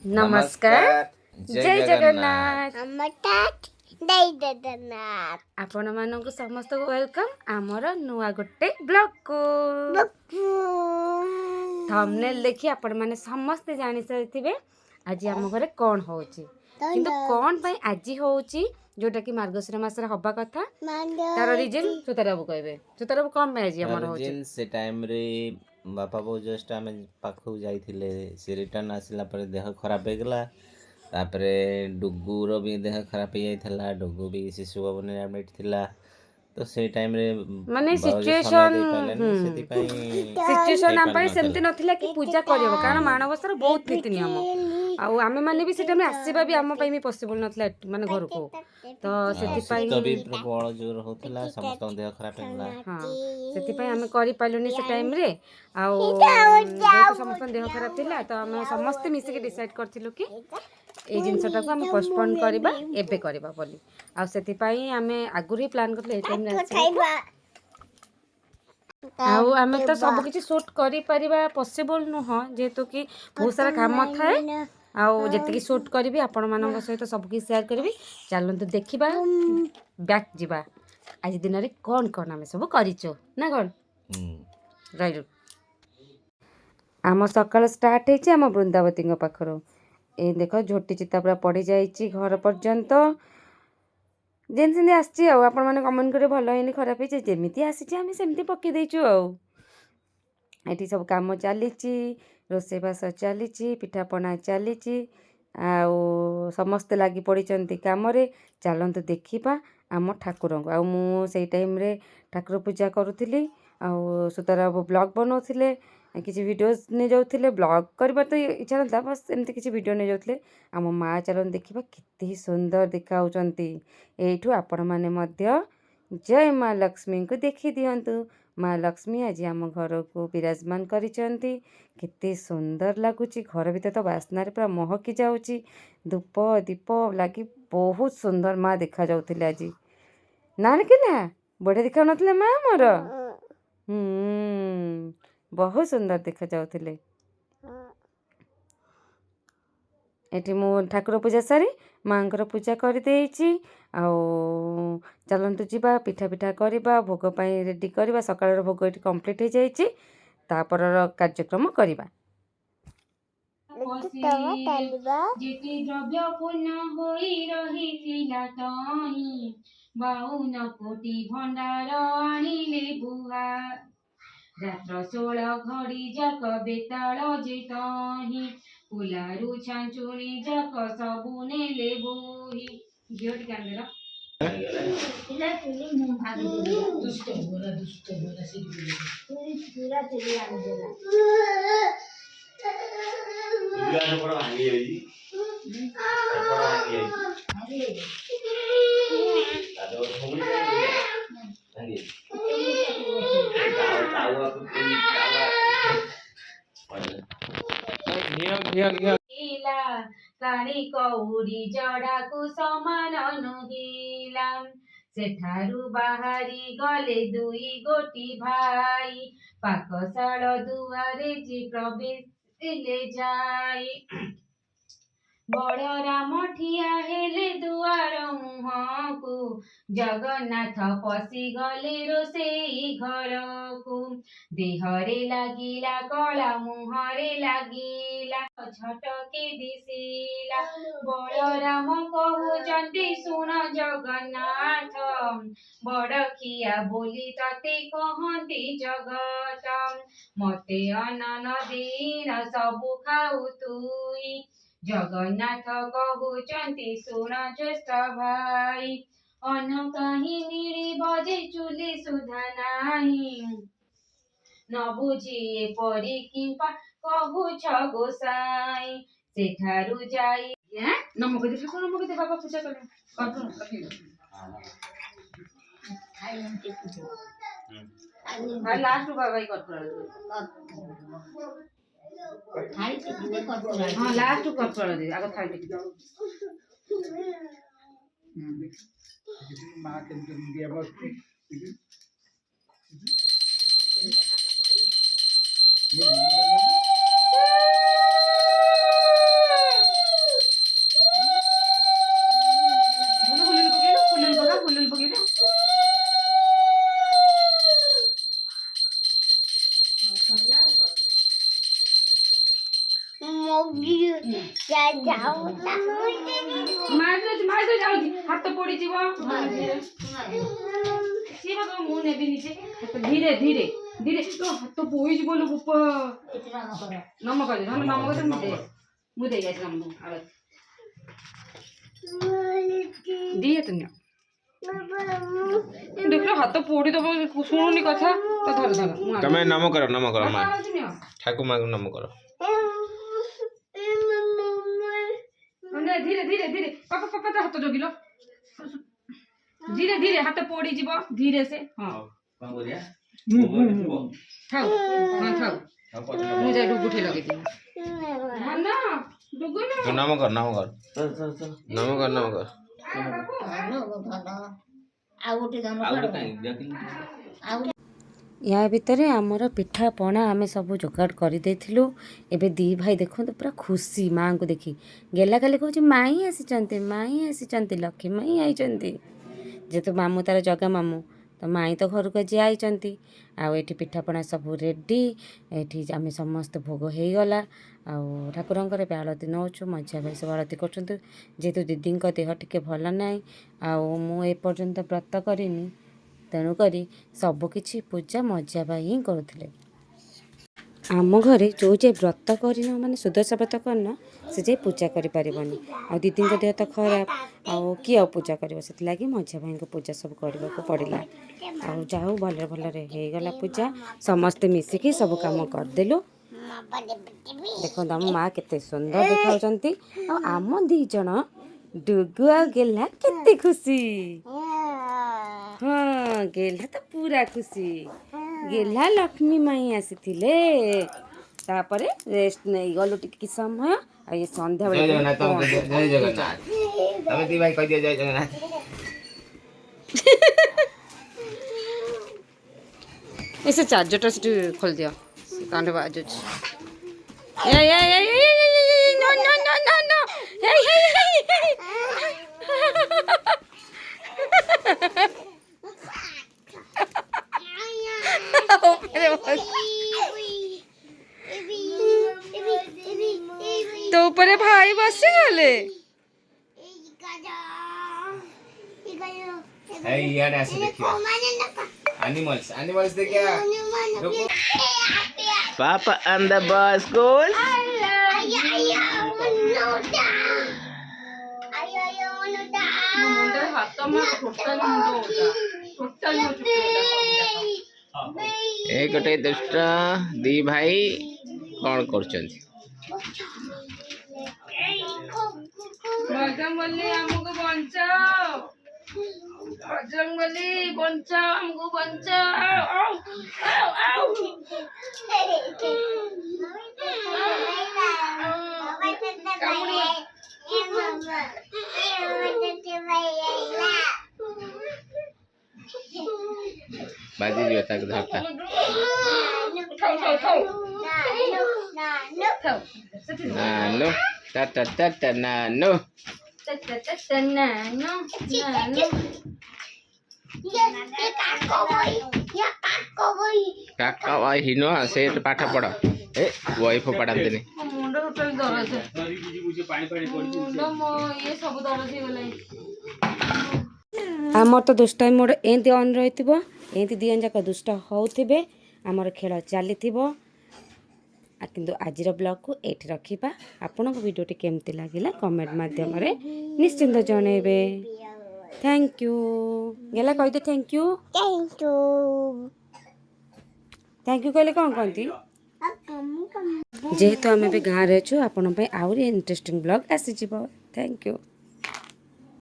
नमस्कार जय जगन्नाथ आपण मानक समस्त वेलकम आमर नुआ गोटे ब्लॉग को थंबनेल देखि आपण माने समस्त जानि सारिथिबे आज आम घरे कौन होउची किंतु कौन पई आज होउची जोटा कि मार्गशीर मास रे हबा कथा तार रीजन सुताराबू कहबे सुताराबू कम पे आज हमर होउची रीजन से टाइम रे बापा बो जस्ट आम पाखु जाइथिले से रिटर्न आसिला पर देह खराब हो गला तापरे डुगुर भी देह खराब हो जाइथिला डुगु भी शिशु भवन रे एडमिट थिला तो से टाइम रे माने सिचुएशन सिचुएशन हम पाई सेमती नथिला कि पूजा करियो कारण मानवसर बहुत नीति नियम आउ आमे माने भी से टाइम आसीबा भी हम पाई भी पॉसिबल नथिला माने घर को तो सेति पाई तो भी प्रबल जोर होथिला समस्त देह खराब होला हां सेति पाई हमें करि पाइलुनी से टाइम रे आउ जेतो समस्त देह खराब थिला तो हम समस्त मिसे के डिसाइड करथिलु कि ए जिनसटा को हम पोस्टपोन करबा एबे करबा बोली आ सेति पाई हमें आगुर ही प्लान करले ए टाइम रे आसीबा आउ हमें तो सब किछि शूट करि परिबा पॉसिबल न हो जेतो कि बहुत सारा काम थाए आउ जति कि शूट करबी आपण मानक सहित सब कि शेयर करबी चलंतु देखिबा बैक जिबा आज दिन रे कोन कोन हमें सब करिचो ना कोन राइट आम सकाळ स्टार्ट हेछि आम वृंदावती पाखरो ए देख झोटी चिता पूरा पड़ी जाइए घर पर्यंत जेन सेमती आसी आपण मैंने कमेंट करे भल है खराब है जमी आसी आम सेमती पकई देचु आठी सब कम चली रोसेबास चली पिठापना चली समस्ते लगी पड़ी कम चलतु देखा आम ठाकुर को आई टाइम रे ठाकुर पूजा करुली सुतारा ब्लॉग बनाऊे किसी वीडियोस नहीं जाऊे ब्लॉग करवा तो इच्छा ना बस एमती किसी वीडियो नहीं जाऊे आम माँ चलन देखा केते सुंदर देखा यू आपण मैंने जय माँ लक्ष्मी को देखी दिंतु माँ लक्ष्मी आज आम घर को विराजमान करते सुंदर लगुच घर भीतर तो बास्नार पूरा महकी जाऊँगी धूप दीप लगी बहुत सुंदर माँ देखा जाऊे आज ना निकला बढ़िया देखा ना माँ मोर बहुत सुंदर देखा जाऊे एटी मु ठाकुर पूजा सारी माँ पूजा कर चलतु जीवा पिठा पिठा करवा भोग रेडी करवा सकाळ भोग ये कम्प्लीट हो जाइए तापर कार्यक्रम करवा द्रव्य पूर्ण बाउन कोटी भंडार आनिले बुआ रात्र 16 घड़ी जाक बेताल जेतही पुलारू छांचुणी जाक सबु नेले बोही झियोटी कांदेर इला तुली मुंह भाग दे दुष्ट बोला सिटी पूरा तेरी आने देला इला पड़ भांगी होई पड़ भांगी होई दादो थोड़ी भांगी काणी कौड़ी जड़ा को समान नुहिला सेठारु बाहरी गले दुई गोटी भाई पाकशाल दुआरे जी प्रवेश जाई बड़ राम ठिया हेले दुआर मुह को जगन्नाथ पशि गले रोसेई घर को देहरे लागिला कला मुहरे लागिला झटके दिसिला बड़ राम कहउचंती सुन जगन्नाथ बड़ खिया बोली तते कहंती जगत मते अनन दीन सबु खाऊ तुई जगन्नाथ कहउचंती सुन ज्येष्ठ भाई अन्न कहीं मिलिब जे चुली सुधा नाही न बुझी परी किंपा कहउछ गोसाई सेठारु जाई नमक दे ठाकुर नमक दे बाबा पूजा कर लास्ट बाबा ही कर हाँ लास्ट कर दे आगे थाली मां के दिया बस ମାରି ଯାଉଛି ହାତ ପଡ଼ିଯିବ ସିଏ ବାବା ମୁଁ ନେବି ନିଜେ ଧୀରେ ଧୀରେ ଧୀରେ ତୋ ହାତ ପୋଇଯିବ ଲୋ ବୁପ ନମ କରି ମୁଁ ଦେଇ ଆସିଲି ନମ দিয়ে তো নিও দেখলো হাত পড়ি দেবো শুনুনি কথা তো ধরো ধরো তুমি নম করো মা ঠাকুর মাকে নম করো ধীরে ধীরে ধীরে পাপা পাপা তো হাত জগিল ধীরে ধীরে হাত পড়ি যাব ধীরে সে হ্যাঁ থাও হ্যাঁ থাও ମୁଁ ଯାଇ ଡୁଗୁଠି ଲଗେଇଦିଏ ନା ଡୁଗୁ ନମ କର ୟା ଭିତରେ ଆମର ପିଠା ପଣା ଆମେ ସବୁ ଯୋଗାଡ଼ କରିଦେଇଥିଲୁ ଏବେ ଦି ଭାଇ ଦେଖନ୍ତୁ ପୁରା ଖୁସି ମାଆଙ୍କୁ ଦେଖି ଗେଲା ଖାଲି କହୁଛି ମାଇଁ ଆସିଛନ୍ତି ଲକ୍ଷ୍ମୀ ମାଇଁ ଆଇଛନ୍ତି ଯେହେତୁ ମାମୁଁ ତାର ଜଗା ମାମୁଁ ତ ମାଇଁ ତ ଘରକୁ ଆଜି ଆଇଛନ୍ତି ଆଉ ଏଠି ପିଠାପଣା ସବୁ ରେଡ଼ି ଏଠି ଆମେ ସମସ୍ତେ ଭୋଗ ହେଇଗଲା ଆଉ ଠାକୁରଙ୍କର ଏବେ ଆଳତି ନେଉଛୁ ମଝିଆ ଭାଇ ସବୁ ଆଳତି କରୁଛନ୍ତି ଯେହେତୁ ଦିଦିଙ୍କ ଦେହ ଟିକେ ଭଲ ନାହିଁ ଆଉ ମୁଁ ଏପର୍ଯ୍ୟନ୍ତ ବ୍ରତ କରିନି ତେଣୁକରି ସବୁକିଛି ପୂଜା ମଝିଆ ଭାଇ ହିଁ କରୁଥିଲେ ଆମ ଘରେ ଯେଉଁ ଯେ ବ୍ରତ କରିନ ମାନେ ସୁଦଶା ବ୍ରତ କରିନ ସେ ଯାଇ ପୂଜା କରିପାରିବନି ଆଉ ଦିଦିଙ୍କ ଦେହ ତ ଖରାପ ଆଉ କିଏ ଆଉ ପୂଜା କରିବ ସେଥିଲାଗି ମଝିଆ ଭାଇଙ୍କ ପୂଜା ସବୁ କରିବାକୁ ପଡ଼ିଲା ଆଉ ଯାହା ହଉ ଭଲରେ ହେଇଗଲା ପୂଜା ସମସ୍ତେ ମିଶିକି ସବୁ କାମ କରିଦେଲୁ ଦେଖନ୍ତୁ ଆମ ମା କେତେ ସୁନ୍ଦର ଦେଖାଉଛନ୍ତି ଆଉ ଆମ ଦି ଜଣ ଡୁଗୁ ଆଉ ଗେହ୍ଲା କେତେ ଖୁସି ହଁ ଗେହ୍ଲା ତ ପୁରା ଖୁସି ଗେହ୍ଲା ଲକ୍ଷ୍ମୀ ମାଇଁ ଆସିଥିଲେ ତାପରେ ରେଷ୍ଟ ନେଇଗଲୁ ଟିକେ କିଛି ସମୟ ଆଉ ଏ ସନ୍ଧ୍ୟାବେଳେ ସେ ଚାର୍ଜରଟା ସେଠି ଖୋଲିଦିଅ କାନରେ ବାଜୁଛି तो ऊपर भाई बसीगले Animals देखिए Papa and the boys school एक गोटे दुष्ट दी भाई कौन करछंती बजरंगबली हमको बचाओ बजरंगबली बचाओ हमको बचाओ आओ आओ आओ बाजी जो तक धरता नानो टा नानो काका भाई हिनो से पाठ पढ़ ए वही फोपाड़ाते मुंड टोटल दरज ये सब दरज हो गला आमर तो दुष्टाई मोड एंती ऑन रही एंती दी जाक दुष्ट होउथिबे आमर खेल चली किंतु आजिर ब्लॉग को एठी रखिबा आपन को वीडियोटी केमती लागिला कमेंट माध्यम रे निश्चिंत जणेबे थैंक यू गेला कहि दे थैंक यू कहले कौन कहती जेहेतु आम गाँव रे अच्छु आपण आउरी इंटरेस्टिंग ब्लॉग आसी थैंक यू।